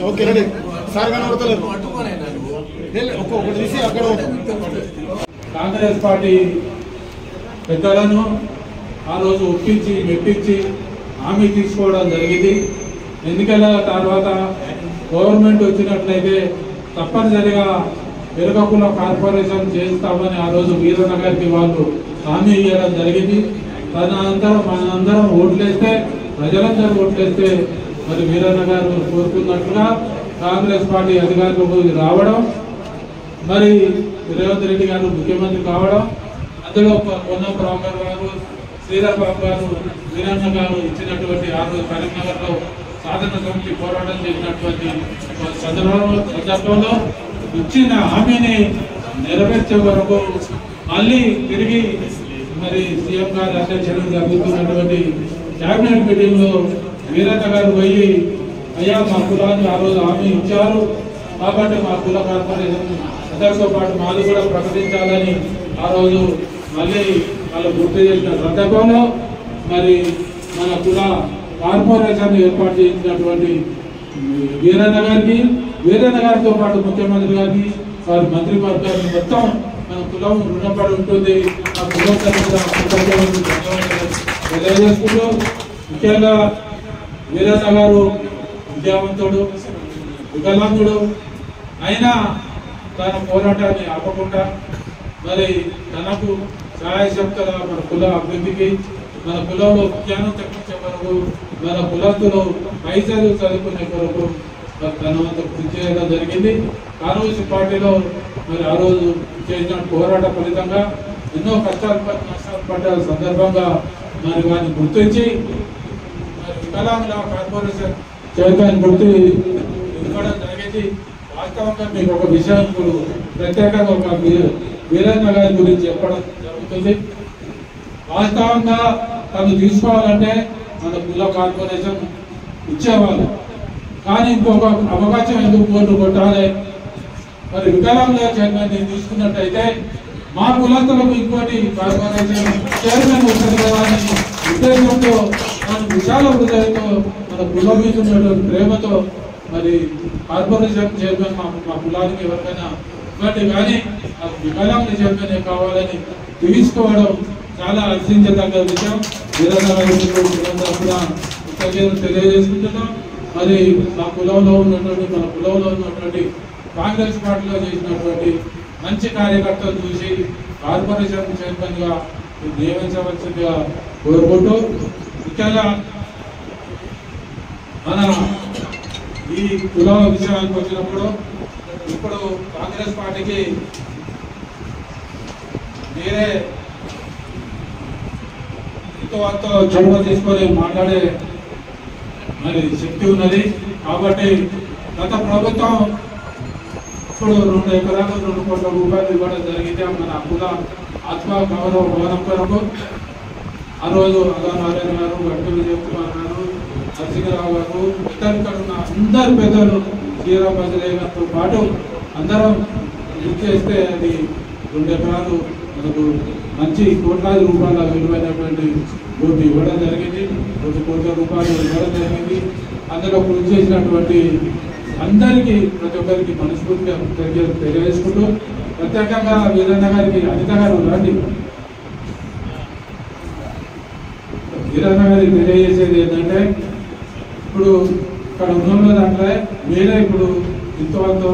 Okay ready sir కనబడతలేదు ఒక్కొక్కటి తీసి అక్కడ కాంగ్రెస్ పార్టీ పెద్దలను ఆ రోజు ఒప్పించి మెప్పించి హామీ తీసుకోవడం జరిగింది. ఎన్నికల తర్వాత గవర్నమెంట్ వచ్చినట్లయితే తప్పనిసరిగా వెలుగకుల కార్పొరేషన్ చేస్తామని ఆ రోజు వీరన్న గారికి వాళ్ళు హామీ ఇవ్వడం జరిగింది. తదనంతరం మనందరం ఓట్లేస్తే ప్రజలందరూ ఓట్లేస్తే మరి వీరన్న గారు కోరుకున్నట్లుగా కాంగ్రెస్ పార్టీ అధికారంలోకి రావడం, మరి రేవంత్ రెడ్డి గారు ముఖ్యమంత్రి కావడం, అందులో పొన్నం ప్రభాకర్ గారు, శ్రీరామ్ బాబు గారు, వీరన్న గారు ఇచ్చినటువంటి ఆ రోజు కరీంనగర్లో సాధన సమితి పోరాటం చేసినటువంటి సందర్భంలో ఇచ్చిన హామీని నెరవేర్చే వరకు మళ్ళీ తిరిగి మరి సీఎం గారి అధ్యక్షతన జరుగుతున్నటువంటి క్యాబినెట్ మీటింగ్లో వీరన్న గారు పోయి అయ్యా మా కులాన్ని ఆ రోజు హామీ ఇచ్చారు కాబట్టి మా కుల కార్పొరేషన్ అందరితో పాటు మాది కూడా ప్రకటించాలని ఆ రోజు మళ్ళీ వాళ్ళు గుర్తు చేసిన సందర్భంలో మరి మన కుల కార్పొరేషన్ ఏర్పాటు చేసినటువంటి వీరన్న గారికి, వీరన్న గారితో పాటు ముఖ్యమంత్రి గారికి, వారి మంత్రివర్గానికి మొత్తం మన కులం రుణపడి ఉంటుంది. ఆ కులం తెలియజేసుకుంటూ ముఖ్యంగా వీరన్న గారు విద్యావంతుడు, వికలాంగుడు అయినా తన పోరాటాన్ని ఆపకుండా మరి తనకు సహాయశక్తుల మన కుల అభివృద్ధికి, మన కులంలో జ్ఞానం తెప్పించే వరకు, మన కులస్తులు పైసలు చదువుకునే వరకు తన వంతు కృషి చేయడం జరిగింది. కాంగ్రెస్ పార్టీలో మరి ఆ రోజు చేసిన పోరాట ఫలితంగా ఎన్నో కష్టాలు పడ్డ సందర్భంగా మరి వారిని గుర్తించి మరి వికలాంగుల కార్పొరేషన్ చైర్మన్ గుర్తు ఇవ్వడం జరిగింది. వాస్తవంగా మీకు ఒక విషయం ఇప్పుడు ప్రత్యేకంగా ఒక వీరన్న గారి గురించి చెప్పడం జరుగుతుంది. వాస్తవంగా తను తీసుకోవాలంటే మన కుల కార్పొరేషన్ ఇచ్చేవాళ్ళు, కానీ ఇంకొక అవకాశం ఎందుకు కోర్టు కొట్టాలి? మరి వికలాంగుల చైర్మన్ తీసుకున్నట్టయితే మా కులంతులకు ఇంకోటి కార్పొరేషన్ చైర్మన్ వస్తుంది కదా అని ఉద్దేశంతో మన విశాల హృదయంతో మన కులం మీద ఉన్నటువంటి ప్రేమతో మరి కార్పొరేషన్ చైర్మన్ మా కులానికి ఎవరికైనా ఇవ్వండి, కానీ నాకు వికలాంగుల చైర్మన్ కావాలని తీసుకోవడం చాలా హర్షించదగ్గ విషయం. తెలియజేసుకుంటున్నాం. మరి మా కులంలో ఉన్నటువంటి మన కులంలో ఉన్నటువంటి కాంగ్రెస్ పార్టీలో చేసినటువంటి మంచి కార్యకర్తలు చూసి కార్పొరేషన్ చైర్మన్ గా నియమించవలసిందిగా కోరుకుంటూ, ముఖ్యంగా మన ఈ కుల విషయానికి వచ్చినప్పుడు ఇప్పుడు కాంగ్రెస్ పార్టీకి మీరే ఎంతో చొరవ తీసుకొని మాట్లాడే మరి శక్తి ఉన్నది. కాబట్టి గత ప్రభుత్వం ఇప్పుడు 2 ఎకరాలు 2 కోట్ల రూపాయలు ఇవ్వడం జరిగితే మన కుల ఆత్మ గౌరవ భవనం కొరకు ఆ రోజు అగానారాయణ గారు, గట్టు విజయ్ కుమార్ గారు, నరసింహరావు గారు, ఇక్కడ ఉన్న అందరు పెద్దలు శ్రీరామ్ గారితో పాటు అందరం కృషి చేస్తే అది 2 ఎకరాలు మనకు మంచి కోట్లాది రూపాయల విలువైనటువంటి భూమి ఇవ్వడం జరిగింది. 2 కోట్ల రూపాయలు ఇవ్వడం జరిగింది. అందులో కృషి చేసినటువంటి అందరికీ ప్రతి ఒక్కరికి మనస్ఫూర్తిగా తెలియజేసుకుంటూ, ప్రత్యేకంగా వీరన్న గారికి అనిత గారు రండి. వీరన్న గారికి తెలియజేసేది ఏంటంటే ఇప్పుడు ఇక్కడ ఉన్న దాంట్లో మీరే ఇప్పుడు ఇంతవరకు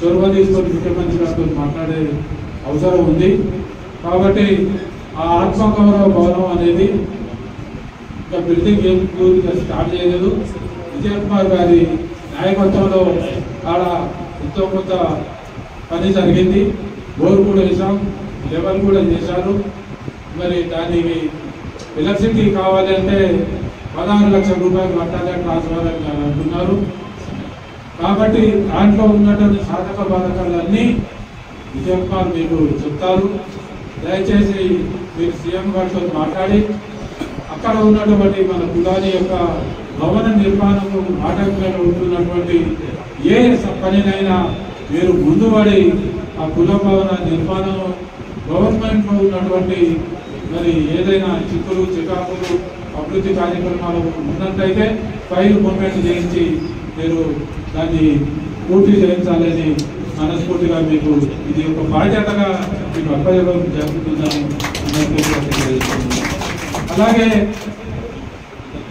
చొరవ తీసుకొని ముఖ్యమంత్రి గారితో మాట్లాడే అవసరం ఉంది. కాబట్టి ఆ ఆత్మగౌరవ భవనం అనేది ఇంకా బిల్డింగ్ ఏం పూర్తిగా స్టార్ట్ చేయలేదు. విజయ్ కుమార్ గారి నాయకత్వంలో ఆడ ఎంతో కొంత పని జరిగింది. బోర్ కూడా వేసాం, లెవెల్ కూడా చేశారు. మరి దానికి ఎలక్ట్రిసిటీ కావాలి అంటే 16 లక్షల రూపాయలు కట్టాలి ట్రాన్స్ఫర్ అని అంటున్నారు. కాబట్టి దాంట్లో ఉన్నటువంటి సాధక బాధకాలన్నీ విజయ్ కుమార్ మీకు చెప్తారు. దయచేసి మీరు సీఎం గారితో మాట్లాడి అక్కడ ఉన్నటువంటి మన కులాని యొక్క భవన నిర్మాణము ఆటంకంగా ఉంటున్నటువంటి ఏ పనినైనా మీరు ముందుపడి ఆ కుల భవన నిర్మాణం గవర్నమెంట్లో ఉన్నటువంటి మరి ఏదైనా చిక్కులు చికాకులు అభివృద్ధి కార్యక్రమాలు ఉన్నట్లయితే ఫైల్ మూమెంట్ చేయించి మీరు దాన్ని పూర్తి చేయించాలని మనస్ఫూర్తిగా మీకు ఇది ఒక బాధ్యతగా మీకు అప్పచెప్పడం జరుగుతుందని అలాగే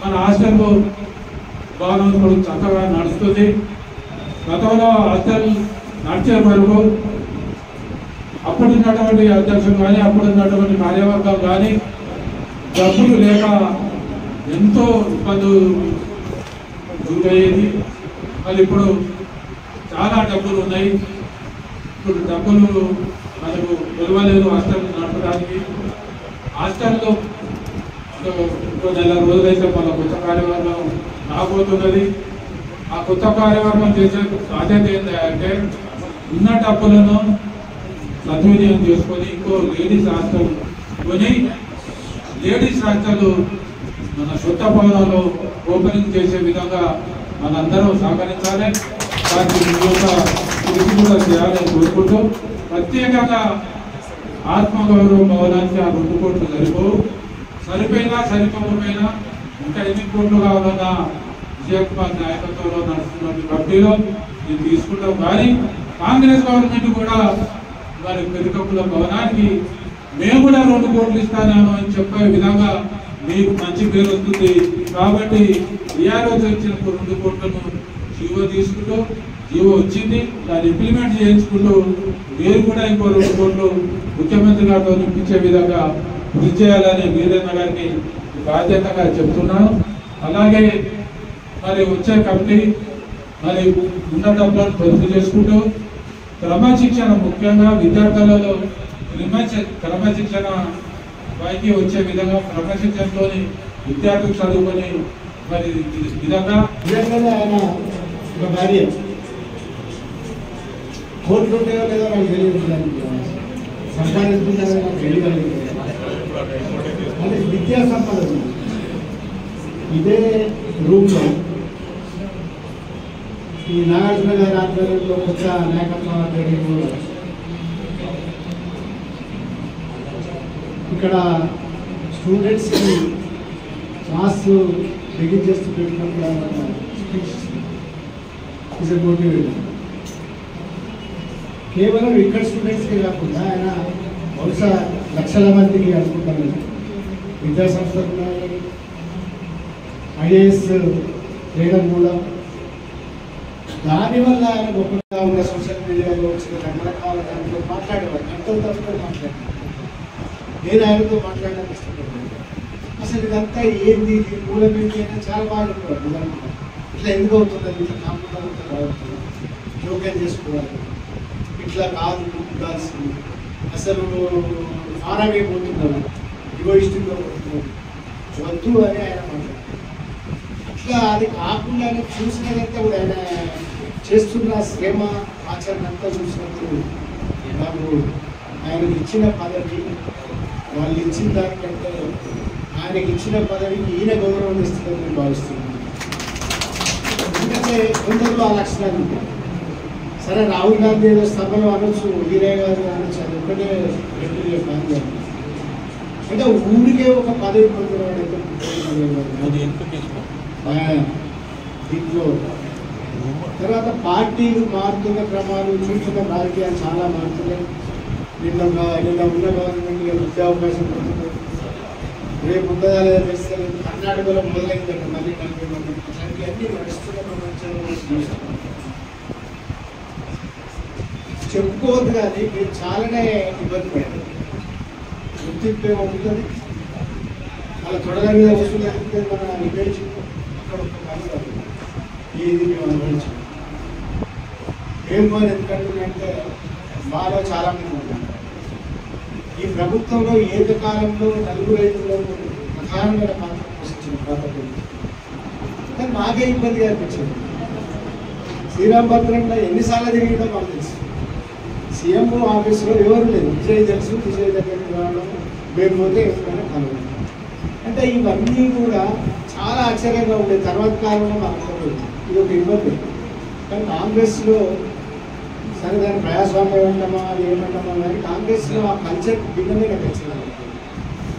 మన హాస్టల్ భవనం కూడా చక్కగా నడుస్తుంది. గతంలో హాస్టల్ నడిచే వరకు అప్పుడున్నటువంటి అధ్యక్షులు కానీ అప్పుడున్నటువంటి కార్యవర్గం కానీ డబ్బులు లేక ఎంతో ఇబ్బందులు గురయ్యేది. మరి ఇప్పుడు చాలా డబ్బులు ఉన్నాయి. ఇప్పుడు డబ్బులు మనకు విలువలేదు హాస్టల్ నడపడానికి. హాస్టల్లో ఇంకో నెల రోజులైతే మన కొత్త కార్యవర్గం రాబోతున్నది. ఆ కొత్త కార్యవర్గం చేసే బాధ్యత ఏంటంటే ఉన్న డబ్బులను సద్వినియోగం చేసుకొని ఇంకో లేడీస్ హాస్టల్ కొని లేడీస్ హాస్టల్ మన సొంత భవనంలో ఓపెనింగ్ చేసే విధంగా మనందరం సహకరించాలి. దానికి కృషి కూడా చేయాలని కోరుకుంటూ ప్రత్యేకంగా ఆత్మగౌరవ భవనానికి ఆ 2 కోట్లు సరిపోయినా సరిపోకపోయినా ఇంకా 8 కోట్లు కావాలన్నా విజయకుమార్ నాయకత్వంలో నడుస్తున్న కమిటీలో నేను తీసుకుంటాం. కానీ కాంగ్రెస్ గవర్నమెంట్ కూడా మరి పెరుకప్పుల భవనానికి మేము కూడా 2 కోట్లు ఇస్తాను అని చెప్పే విధంగా మీకు మంచి పేరు వస్తుంది. కాబట్టి టీఆర్ఎస్ వచ్చిన 2 కోట్లను జీవో తీసుకుంటూ జీవో వచ్చింది దాన్ని ఇంప్లిమెంట్ చేయించుకుంటూ మీరు కూడా ఇంకో 2 కోట్లు ముఖ్యమంత్రి గారితో నింపించే విధంగా కృషి చేయాలని వీరేంద్ర గారికి బాధ్యతగా చెప్తున్నాను. అలాగే మరి వచ్చే కమిటీ మరి ఉన్న డబ్బులను పొదుపు చేసుకుంటూ క్రమశిక్షణ ముఖ్యంగా విద్యార్థులలో క్రమశిక్షణ పైకి వచ్చే విధంగా క్రమశిక్షణలోని విద్యార్థులు చదువుకొని మరి విధంగా ఆయన ఒక భార్య కోర్టు ఉంటాయో లేదో నాకు తెలియదు, సంపాదించుకుంటారో నాకు తెలియదు. అంటే విద్యా సంపద ఇదే రూమ్లో ఈ నాగార్జున గారి ఆధ్వర్యంలో కొత్త నాయకత్వం ఆధ్వర్యంలో ఇక్కడ స్టూడెంట్స్కి క్లాస్ బిగిన్ చేస్తూ పెట్టినప్పుడు స్పీచ్ ఈజ్ ఎ మోటివేటర్. కేవలం ఇక్కడ స్టూడెంట్స్కి కాకుండా ఆయన బహుశా లక్షల మందికి అనుకుంటాను విద్యాసంస్థలు ఐఏఎస్ చేయడం కూడా దానివల్ల ఆయన గొప్పగా ఉన్న సోషల్ మీడియాలో వచ్చిన రకరకాల దాంట్లో మాట్లాడేవాడు. ఎంతో తప్పుతో మాట్లాడారు. నేను ఆయనతో మాట్లాడడానికి ఇష్టపడ్డాను. అసలు ఇదంతా ఏంది మూలం ఏంటి అయినా చాలా బాగా చెప్పారు. ఇట్లా ఎందుకు అవుతుంది, ఇట్లా కాంపిటేషన్ రావుతుంది, జోక్యం చేసుకోవాలి, ఇట్లా కాదు ఉండాల్సింది, అసలు ఫారం అయిపోతున్నారు, ఇగోయిస్టిక్గా పోతున్నారు, వద్దు అని ఆయన మాట్లాడారు. ఇట్లా అది కాకుండా చూసినదంతా కూడా ఆయన చేస్తున్న శ్రమ ఆచరణ అంతా చూసినప్పుడు నాకు ఆయనకి ఇచ్చిన పదవి వాళ్ళు ఇచ్చిన దానికంటే ఆయనకి ఇచ్చిన పదవికి ఈయన గౌరవం ఇస్తుందని నేను భావిస్తున్నాను. ఎందుకంటే కొందరు ఆ లక్షణాలు ఉంటాయి. సరే రాహుల్ గాంధీ ఏదో సభలో అనొచ్చు, వీరయ్య గారు అనొచ్చు, అది ఒక్కటే కాదు. అంటే ఊరికే ఒక పదవి పొందినవాడు దీంట్లో తర్వాత పార్టీలు మారుతున్న క్రమాలు చూస్తున్న రాజకీయాలు చాలా మారుతున్నాయి. నిన్న ఉన్న గవర్నమెంట్ విద్యా అవకాశం పడుతుంది, రేపు ఉండదాలే చేస్తారు, కర్ణాటకలో మొదలైందంటే మళ్ళీ 40 మంది అన్ని నడుస్తున్న ప్రపంచంలో చెప్పుకోవద్దు. కానీ మీరు చాలానే ఇబ్బంది పడారు. గుర్తింపు ఉంటుంది, అలా తొడల మీద వస్తువులు లేకపోతే మన వివేచి అక్కడ ఒక పని ఇది మేము అనుభవించాం. ఏం పని ఎందుకంటే మాలో చాలామంది ఉంటారు. ఈ ప్రభుత్వంలో ఏకకాలంలో 4 రైతుల్లో ప్రధానమైన పాత్ర పోషించిన పాత్ర కానీ మాకే ఇబ్బందిగా అనిపించింది. శ్రీరామభద్రంలో ఎన్నిసార్లు తిరిగిందో మాకు తెలుసు. సీఎం ఆఫీస్లో ఎవరు లేదు. విజయ్ తెలుసు, విజయ్ దగ్గరికి రావడం, మేము పోతే ఎప్పుడైనా కలవడం. అంటే ఇవన్నీ కూడా చాలా ఆశ్చర్యంగా ఉండేది. తర్వాత కాలంలో మాకు ఇది ఒక ఇబ్బంది. కానీ కాంగ్రెస్లో సరే దాని ప్రజాస్వామ్యం ఏమంటామా అది ఏమంటామా కానీ కాంగ్రెస్లో ఆ కల్చర్ భిన్నమే కనిపించాలి.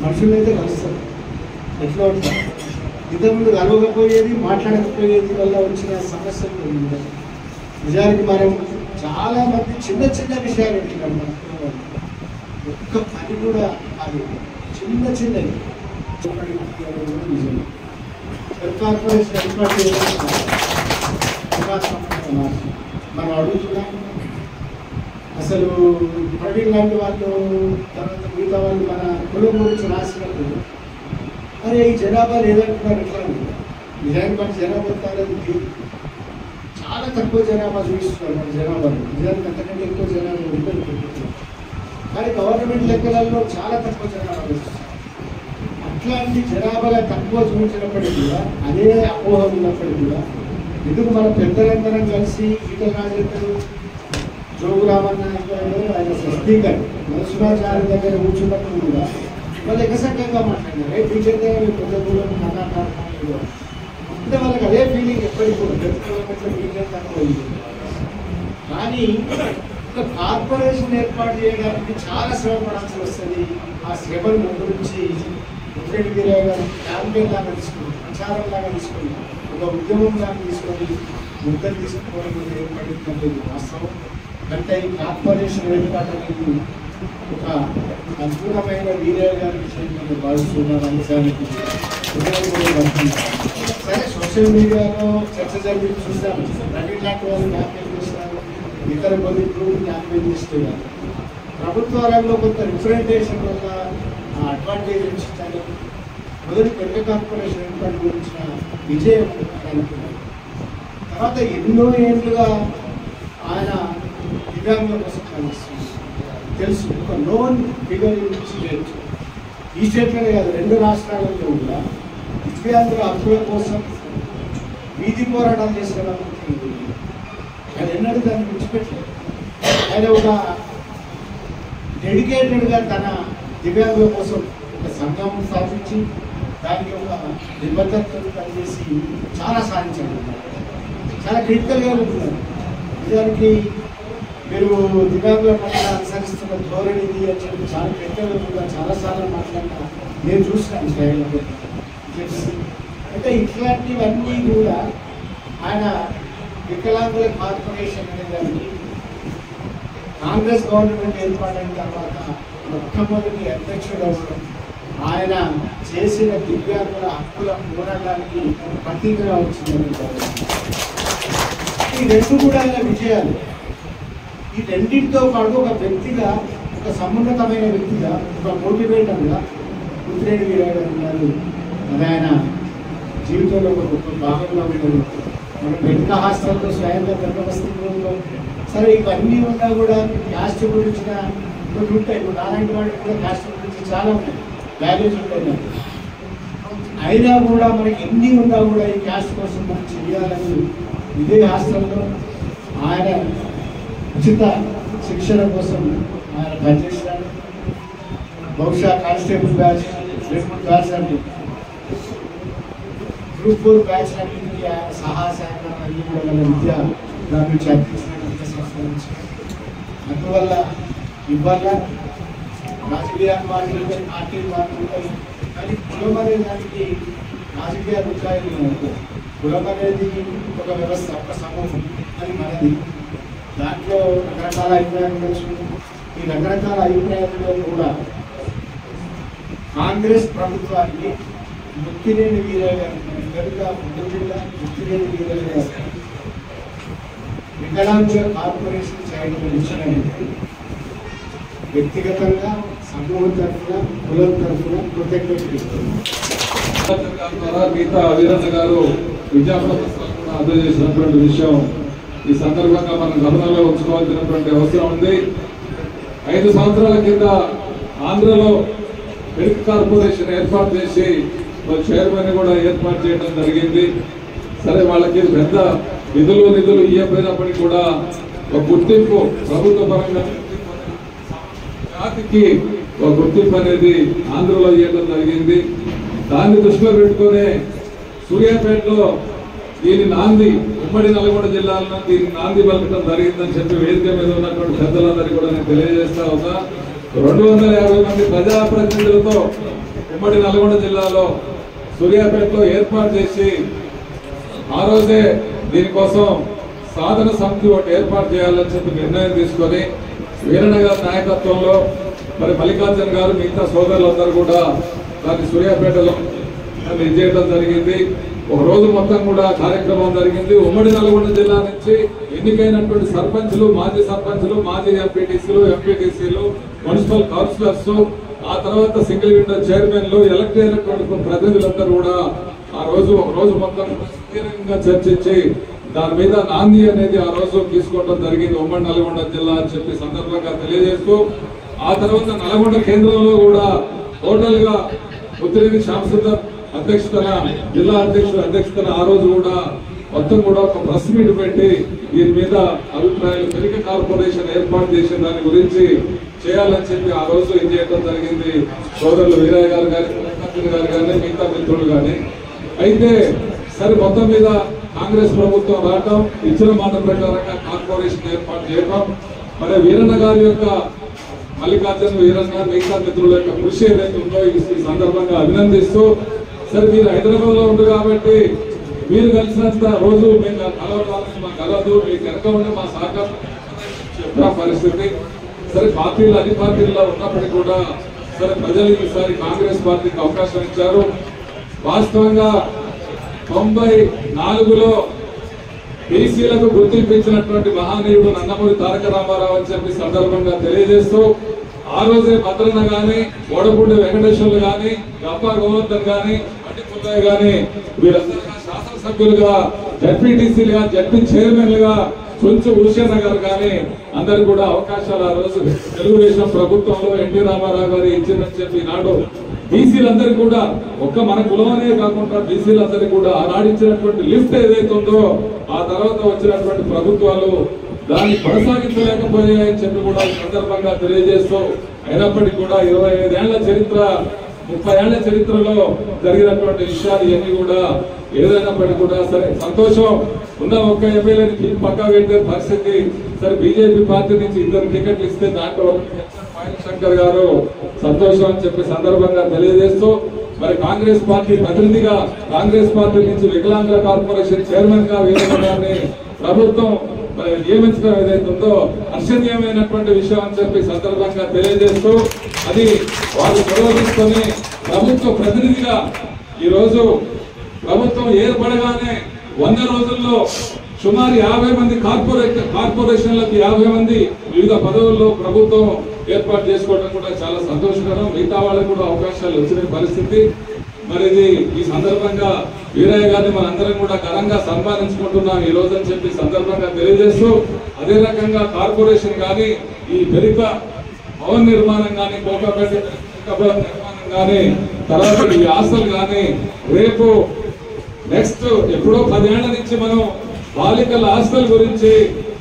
మనుషులు అయితే కలుస్తారు ఎట్లా ఉంటారు. ఇంతకుముందు కలవకపోయేది, మాట్లాడకపోయేది వల్ల వచ్చిన సమస్యలు ఉంటాయి. నిజానికి మనం చాలా మంది చిన్న చిన్న విషయాలు ఉంటున్నాం. ఒక్క పని కూడా అది చిన్న చిన్నది కార్పొరేషన్ ఏర్పాటు చేయడం మనం అడుగుతున్నాం. అసలు ప్రవీణ్ లాంటి వాళ్ళు తర్వాత మిగతా వాళ్ళు మన కులం గురించి రాసినప్పుడు అరే ఈ జనాభా లేదంటున్నారు ఎట్లా. నిజానికి మన జనాభా కాలేదు, చాలా తక్కువ జనాభా చూపిస్తున్నారు మన జనాభాలో. నిజానికి అంతకంటే ఎక్కువ జనాభా ఉంటుంది. కానీ గవర్నమెంట్ లెక్కలలో చాలా తక్కువ జనాభా చూపిస్తున్నారు. అట్లాంటి జనాభాగా తక్కువ చూపించినప్పటికీ కూడా అదే అపోహ ఉన్నప్పటికీ కూడా ఎందుకు మన పెద్దలందరం కలిసి ఈటల రాజేందర్, జోగురామన్న ఆయన స్పీకర్ నరసింహాచార్య దగ్గర కూర్చున్నప్పుడు కూడా వాళ్ళు ఎకసంకంగా మాట్లాడారు. బీజేపీ పెద్ద దూరం మాట్లాడుతున్నారు అంటే వాళ్ళకి అదే ఫీలింగ్ ఎప్పటికీ కూడా బీజేపీ తక్కువ. కానీ ఒక కార్పొరేషన్ ఏర్పాటు చేయడానికి చాలా శ్రమ పడాల్సి వస్తుంది. ఆ శ్రమను ముందు నుంచి ముద్రెడ్డి వీరయ్య గారు క్యాంపెయిన్ లాగా తీసుకుని, ప్రచారం లాగా తీసుకుని, ఒక ఉద్యమం లాగా తీసుకొని ముద్దలు తీసుకోవడం ఏర్పడిందంటే వాస్తవం. అంటే ఈ కార్పొరేషన్ ఏర్పాటు అనేది ఒక అద్భుతమైన వీరయ్య గారి విషయం నేను భావిస్తున్నాను. అంశానికి సరే సోషల్ మీడియాలో చర్చ జరిగి చూసాము. ప్రవీణ్ లాంటి వాళ్ళు క్యాంపెయిన్ చేస్తున్నారు, ఇతర కొన్ని గ్రూప్ క్యాంపెయిన్ చేస్తున్నారు. ప్రభుత్వాలలో కొంత రిప్రజెంటేషన్ వల్ల అడ్వాంటేజ్ ఇచ్చారు. మొదటి పెద్ద కార్పొరేషన్ ఏర్పాటు గురించిన విజయం అనుకున్నారు. తర్వాత ఎన్నో ఏళ్ళుగా ఆయన దివ్యాంగుల కోసం పనిచేస్తున్నారు. తెలుసు ఒక నోన్ ఫిగర్ స్టేట్. ఈ స్టేట్లోనే కాదు, 2 రాష్ట్రాలలో కూడా దివ్యాంగుల హక్కుల కోసం వీధి పోరాటాలు చేసిన ఆయన ఎన్నడూ దాన్ని విడిచిపెట్టలేదు. ఆయన ఒక డెడికేటెడ్గా తన దివ్యాంగుల కోసం ఒక సంఘం స్థాపించి దానికి ఒక నిబద్ధతతో పనిచేసి చాలా సాధించారు. చాలా క్రిటికల్గా ఉంటున్నారు. నిజానికి మీరు దివ్యాంగుల పట్ల అనుసరిస్తున్న ధోరణిది అని చెప్పి చాలా క్రిటికల్గా కూడా చాలాసార్లు మాట్లాడినా నేను చూసినాను స్టైల్లో. అంటే ఇట్లాంటివన్నీ కూడా ఆయన వికలాంగుల కార్పొరేషన్ అనేదానికి కాంగ్రెస్ గవర్నమెంట్ ఏర్పాటైన తర్వాత మొట్టమొదటి అధ్యక్షుడు అవ్వడం, ఆయన చేసిన దివ్యాంగుల హక్కుల పోరాటానికి ప్రతీకగా వచ్చిందని ఈ 2 కూడా ఆయన విజయాలు. ఈ రెండింటితో పాటు ఒక వ్యక్తిగా, ఒక సమున్నతమైన వ్యక్తిగా, ఒక మోటివేటర్గా ముద్రెడ్డి వీరయ్య గారు ఉన్నారు. అది ఆయన జీవితంలో ఒక గొప్ప భాగంగా ఉండదు. మనం వెనుక హాస్టల్లో స్వయంగా గర్భవస్థలో సరే ఇవన్నీ ఉన్నా కూడా క్యాస్ట్ గురించిన కొన్ని ఉంటాయి. ఇప్పుడు నారాయణ వాడికి కూడా క్యాస్ట్ గురించి చాలా ఉంటాయి, బ్యాగేజ్ ఉంటాయి. అయినా కూడా మనకి ఎన్ని ఉన్నా కూడా ఈ క్యాస్ట్ కోసం మనం చేయాలని ఇదే హాస్టల్లో ఆయన ఉచిత శిక్షణ కోసం ఆయన పనిచేసినాడు. బహుశా కానిస్టేబుల్ బ్యాచ్, రేపుల్ బ్యాచ్ అంటే గ్రూప్ 4 బ్యాచ్ అన్నింటికి ఆయన సహాయశాఖ అన్ని కూడా మన విద్య దాని నుంచి అందించిన విద్య సంస్థ నుంచి. అందువల్ల ఇవాళ రాజకీయాలు మాట్లాడుతాయి, పార్టీలు మాట్లాడుతాయి. కానీ కులం అనే దానికి రాజకీయాలు ఉంటాయి. కులం అనేది ఒక వ్యవస్థ, ఒక సమూహం, అది మనది. దాంట్లో రకరకాల అభిప్రాయాలు ఉండొచ్చు. ఈ రకరకాల అభిప్రాయాల్లో కూడా కాంగ్రెస్ ప్రభుత్వానికి ముత్తినేని వీరయ్య గారు గనుక ముందుగా ముత్తినేని వీరయ్య గారు వికలాంగుల కార్పొరేషన్ చేయడం విషయానికి వ్యక్తిగతంగా, సమూహం తరఫున, కులం తరఫున కృతజ్ఞతలు. గీతా వీరన్న గారు విద్యాపడ అందజేసినటువంటి విషయం ఈ సందర్భంగా మనం గమనంలో ఉంచుకోవాల్సినటువంటి అవసరం ఉంది. 5 సంవత్సరాల కింద ఆంధ్రలో మిల్క్ కార్పొరేషన్ ఏర్పాటు చేసి చైర్మన్ కూడా ఏర్పాటు చేయడం జరిగింది. సరే వాళ్ళకి పెద్ద నిధులు ఇవ్వకపోయినప్పటికీ కూడా ఒక గుర్తింపు ప్రభుత్వ పరంగా జాతికి ఒక గుర్తింపు అనేది ఆంధ్రలో ఇవ్వడం జరిగింది. దాన్ని దృష్టిలో పెట్టుకునే సూర్యాపేటలో దీని నాంది ఉమ్మడి నల్గొండ జిల్లాలో దీని నాంది పలకడం జరిగిందని చెప్పి వేదిక మీద ఉన్నటువంటి పెద్దలందరికీ కూడా నేను తెలియజేస్తా ఉన్నా. 250 మంది ప్రజాప్రతినిధులతో ఉమ్మడి నల్గొండ జిల్లాలో సూర్యాపేటలో ఏర్పాటు చేసి ఆ రోజే దీనికోసం సాధన సమితి ఒకటి ఏర్పాటు చేయాలని చెప్పి నిర్ణయం తీసుకొని వీరన్న గారి నాయకత్వంలో మరి మల్లికార్జున గారు మిగతా సోదరులందరూ కూడా దాన్ని సూర్యాపేటలో చేయడం జరిగింది. ఒక రోజు మొత్తం కూడా కార్యక్రమం జరిగింది. ఉమ్మడి నల్గొండ జిల్లా నుంచి ఎన్నికైనటువంటి సర్పంచులు, మాజీ సర్పంచులు, మాజీ ఎంపీటీసీలు, ఎంపీటీసీలు, మున్సిపల్ కౌన్సిలర్స్, ఆ తర్వాత సింగిల్ విండో చైర్మన్లు, ఎలక్ట్ అయినటువంటి ప్రతినిధులందరూ కూడా ఆ రోజు ఒక రోజు మొత్తం సుదీర్ఘంగా చర్చించి దాని మీద నాంది అనేది ఆ రోజు తీసుకోవడం జరిగింది ఉమ్మడి నల్గొండ జిల్లా అని చెప్పి సందర్భంగా తెలియజేస్తూ, ఆ తర్వాత నల్గొండ కేంద్రంలో కూడా టోటల్ గా ఉత్తరేని శ్యామసుందర్ అధ్యక్షతన, జిల్లా అధ్యక్షతన ఆ రోజు కూడా మొత్తం కూడా ఒక ప్రెస్ మీట్ పెట్టి దీని మీద అభిప్రాయాలు పెరిక కార్పొరేషన్ ఏర్పాటు చేసిన దాని గురించి చేయాలని చెప్పి ఆ రోజు ఏం చేయడం జరిగింది. సోదరులు వీరయ్య గారు కానీ, మల్లికార్జున గారు కానీ, మిగతా మిత్రులు కానీ. అయితే సరే మొత్తం మీద కాంగ్రెస్ ప్రభుత్వం రావటం, ఇచ్చిన మాట ప్రకారంగా కార్పొరేషన్ ఏర్పాటు చేయటం, మరి వీరన్న గారి యొక్క మల్లికార్జున వీరన్న మిగతా మిత్రుల యొక్క కృషి ఏదైతే ఉందో ఈ సందర్భంగా అభినందిస్తూ, సరే మీరు హైదరాబాద్ లో ఉంది కాబట్టి మీరు కలిసినంత రోజు మేము కలవడానికి మా కలవదు, మీకు వెనక ఉండి మా సహకారం చెప్పిన పరిస్థితి. సరే పార్టీలు అన్ని పార్టీల్లో ఉన్నప్పటికీ కూడా సరే ప్రజలు ఈసారి కాంగ్రెస్ పార్టీకి అవకాశం ఇచ్చారు. వాస్తవంగా 94లో బీసీలకు గుర్తింపించినటువంటి మహానీయుడు నందమూరి తారక రామారావు అని చెప్పి సందర్భంగా తెలియజేస్తూ, ఆ రోజే భద్రన్న గాని, ఓడపూడి వెంకటేశ్వర్లు గాని, గప్ప గోవర్ధన్ గాని, మట్టి పుల్లయ్య గాని వీరందరూ శాసనసభ్యులుగా, జడ్పీటీసీలుగా, జడ్పీ చైర్మన్లుగా కొంచెం హుషేన్ గారు కానీ అందరు కూడా అవకాశాలు ఆ రోజు తెలుగుదేశం ప్రభుత్వంలో ఎన్టీ రామారావు గారు ఇచ్చిందని చెప్పి నాడు బీసీలందరికీ కూడా ఒక్క మన కులమనే కాకుండా బీసీలందరికీ కూడా ఆనాడిచ్చినటువంటి లిఫ్ట్ ఏదైతే ఉందో ఆ తర్వాత వచ్చినటువంటి ప్రభుత్వాలు దాన్ని కొనసాగించలేకపోయాయని చెప్పి కూడా ఈ సందర్భంగా తెలియజేస్తూ, అయినప్పటికీ కూడా 25 ఏళ్ల చరిత్ర, 30 ఏళ్ల చరిత్రలో జరిగినటువంటి విషయాలు ఇవన్నీ కూడా ఏదైనప్పటికీ కూడా సరే సంతోషం. ఉన్న ఒక్క ఎమ్మెల్యేని పక్కా పెట్టే పరిస్థితి. సరే బీజేపీ పార్టీ నుంచి 2 టికెట్లు ఇస్తే దాంట్లో శంకర్ గారు సంతోషం అని చెప్పి సందర్భంగా తెలియజేస్తూ, మరి కాంగ్రెస్ పార్టీ ప్రతినిధిగా కాంగ్రెస్ పార్టీ నుంచి వికలాంగుల కార్పొరేషన్ చైర్మన్ గా వీరన్న గారిని ప్రభుత్వం నియమించడం ఏదైతే ఉందో హర్షణీయమైనటువంటి విషయం అని చెప్పి సందర్భంగా తెలియజేస్తూ, అది వాళ్ళు నిర్వహించుకొని ప్రభుత్వ ప్రతినిధిగా ఈ రోజు ప్రభుత్వం ఏర్పడగానే 100 రోజుల్లో సుమారు 50 మంది కార్పొరేషన్లకు 50 మంది వివిధ పదవుల్లో ప్రభుత్వం ఏర్పాటు చేసుకోవడం కూడా చాలా సంతోషకరం. మిగతా వాళ్ళకు కూడా అవకాశాలు వచ్చిన పరిస్థితి. మరి ఇది ఈ సందర్భంగా వీరయ్య గారిని మనందరం కూడా ఘనంగా సన్మానించుకుంటున్నాం ఈ రోజు అని చెప్పి సందర్భంగా తెలియజేస్తూ, అదే రకంగా కార్పొరేషన్ కానీ, ఈ పెరిక భవన నిర్మాణం కానీ, కోకాపేట నిర్మాణం కానీ, తర్వాత ఈ ఆస్తులు కానీ రేపు నెక్స్ట్ ఎప్పుడో 10 ఏళ్ల నుంచి మనం బాలికల హాస్టల్ గురించి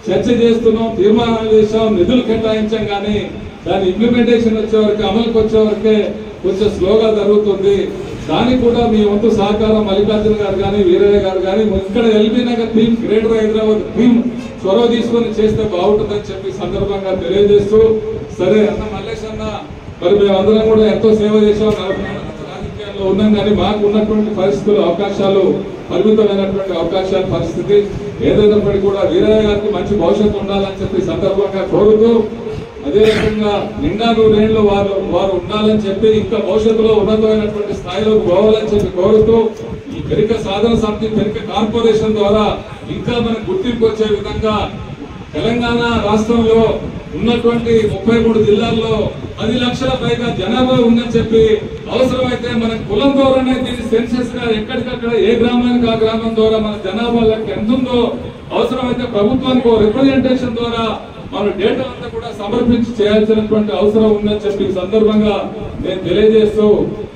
చర్చ చేస్తున్నాం, తీర్మానాలు చేసాం, నిధులు కేటాయించాం. కానీ దాని ఇంప్లిమెంటేషన్ వచ్చేవరకు, అమలుకి వచ్చేవరకే కొంచెం స్లోగా జరుగుతుంది. దానికి కూడా మీ వంతు సహకారం మల్లికార్జున గారు కానీ, వీరయ్య గారు కానీ, ఇక్కడ LB Nagar team, greater Hyderabad team చొరవ తీసుకొని చేస్తే బాగుంటుందని చెప్పి సందర్భంగా తెలియజేస్తూ, సరే అన్న మల్లేష్ అన్న మరి మేమందరం కూడా ఎంతో సేవ చేసాం, 40 ఏళ్ల నుంచి రాజకీయాల్లో ఉన్నాం. కానీ మాకు ఉన్నటువంటి పరిస్థితులు, అవకాశాలు పరిమితమైనటువంటి అవకాశాల పరిస్థితి ఏదైనప్పటికీ కూడా వీరయ్య గారికి మంచి భవిష్యత్తు ఉండాలని చెప్పి సందర్భంగా కోరుతూ, అదే రకంగా నిండా 100 ఏళ్ళు వారు ఉండాలని చెప్పి ఇంకా భవిష్యత్తులో ఉన్నతమైనటువంటి స్థాయిలోకి పోవాలని చెప్పి కోరుతూ, ఈ పెరిక సాధన సమితి, పెరిక కార్పొరేషన్ ద్వారా ఇంకా మనకు గుర్తింపు వచ్చే విధంగా తెలంగాణ రాష్ట్రంలో ఉన్నటువంటి 33 జిల్లాల్లో 10 లక్షల పైగా జనాభా ఉందని చెప్పి అవసరమైతే మన కులం ద్వారానే దీన్ని సెన్సెస్ గా ఎక్కడికక్కడ ఏ గ్రామానికి ఆ గ్రామం ద్వారా మన జనాభా లెక్క ఎంత ఉందో అవసరమైతే ప్రభుత్వానికి రిప్రజెంటేషన్ ద్వారా మన డేటా అంతా కూడా సమర్పించి చేయాల్సినటువంటి అవసరం ఉందని చెప్పి సందర్భంగా నేను తెలియజేస్తూ,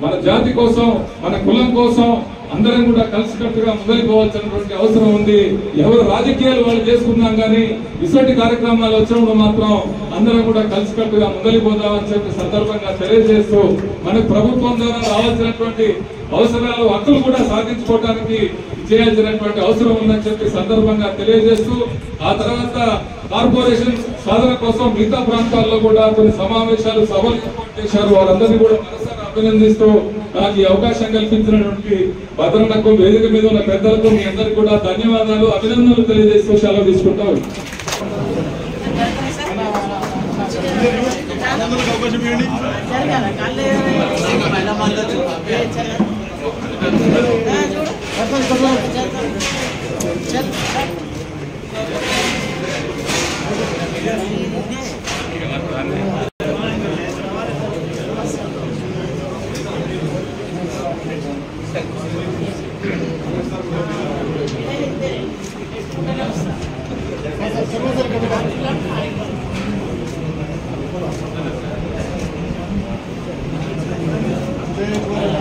మన జాతి కోసం, మన కులం కోసం అందరం కూడా కలిసికట్టుగా మొదలుకోవాల్సినటువంటి అవసరం ఉంది. ఎవరు రాజకీయాలు వాళ్ళు చేసుకున్నాం కానీ ఇటువంటి కార్యక్రమాలు వచ్చినప్పుడు మాత్రం అందరం కూడా కలిసికట్టుగా మొదలుపోదామని చెప్పి సందర్భంగా తెలియజేస్తూ మనకు ప్రభుత్వం ద్వారా రావాల్సినటువంటి అవసరాలు హక్కులు కూడా సాధించుకోవడానికి చేయాల్సినటువంటి అవసరం ఉందని చెప్పి సందర్భంగా తెలియజేస్తూ ఆ తర్వాత కార్పొరేషన్ సాధన కోసం మిగతా ప్రాంతాల్లో కూడా కొన్ని సమావేశాలు సభలు ఏర్పాటు చేశారు. వారందరినీ కూడా మనసారా అభినందిస్తూ నాకు ఈ అవకాశం కల్పించినటువంటి భద్రన్నకు, వేదిక మీద ఉన్న పెద్దలకు మీ అందరికీ కూడా ధన్యవాదాలు, అభినందనలు తెలియజేస్తూ సెలవు తీసుకుంటాం. Thank you.